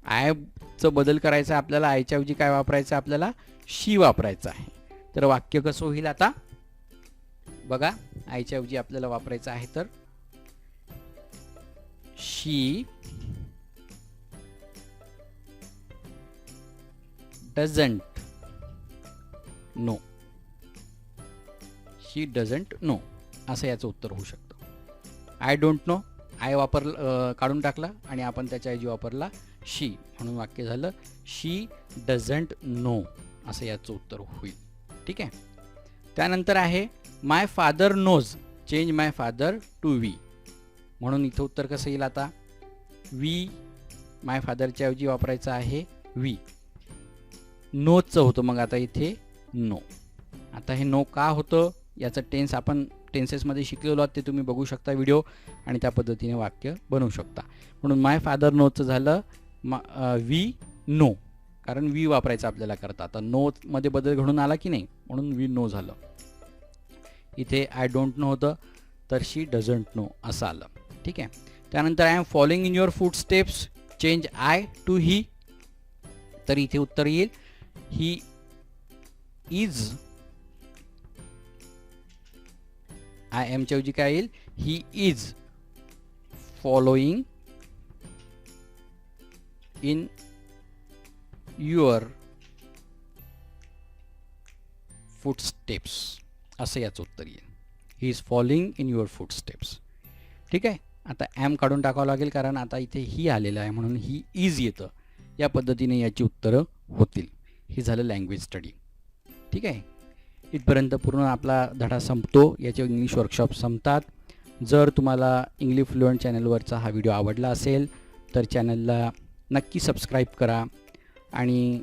आयचं बदल करायचं आहे आपल्याला, आयच्या ऐवजी काय वापरायचं आहे आपल्याला, शी वापरायचं आहे. तर वाक्य कसं होईल आता बघा, आयच्या ऐवजी आपल्याला वापरायचं आहे तर she doesn't know. She doesn't know असं याचं उत्तर होऊ शकतं. आय डोंट नो, आय काढून टाकला आणि आपण त्याच्याऐवजी वापरला शी, म्हणून वाक्य झालं शी डझंट नो असं याचं उत्तर होईल. ठीक आहे. त्यानंतर आहे my father knows, change my father to we. म्हणून इथं उत्तर कसं येईल आता, वी माय फादरच्या ऐवजी वापरायचं आहे वी. नोचं होतं मग आता इथे नो. आता हे नो का होतं याचं टेन्स आपण टेन्सेसमध्ये शिकलेलो आहोत, ते तुम्ही बघू शकता व्हिडिओ आणि त्या पद्धतीने वाक्य बनवू शकता. म्हणून माय फादर नोचं झालं वी नो, कारण वी वापरायचं आपल्याला करता. आता नोमध्ये बदल घडून आला की नाही, म्हणून वी नो झालं. इथे आय डोंट नो होतं तर शी डझंट नो असं आलं. ठीक आहे. त्यानंतर I am following in your footsteps, change I to he. तर इथे उत्तर येईल ही इज, आय एमच्या ऐवजी काय येईल, he is following in your footsteps असं याचं उत्तर येईल. He is following in your footsteps. ठीक आहे. आता ॲम काढून टाकावं लागेल कारण आता इथे ही आलेलं आहे, म्हणून ही इज येतं. या पद्धतीने याची उत्तरं होतील. हे झालं लँग्वेज स्टडी. ठीक आहे. इथपर्यंत पूर्ण आपला धडा संपतो, याचे इंग्लिश वर्कशॉप संपतात. जर तुम्हाला इंग्लिश फ्लुएंट चॅनलवरचा हा व्हिडिओ आवडला असेल तर चॅनलला नक्की सबस्क्राईब करा. आणि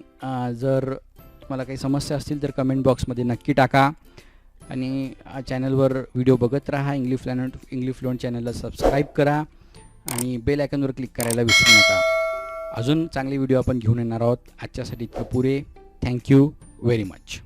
जर तुम्हाला काही समस्या असतील तर कमेंट बॉक्समध्ये नक्की टाका. आणि चॅनलवर व्हिडिओ बघत राहा. इंग्लिश फ्लुएंट चॅनलला सबस्क्राईब करा आणि बेल आयकॉनवर क्लिक करायला विसरू नका. अजून चांगले व्हिडिओ आपण घेऊन येणार आहोत. आजच्यासाठी इतकं पुरे. Thank you very much.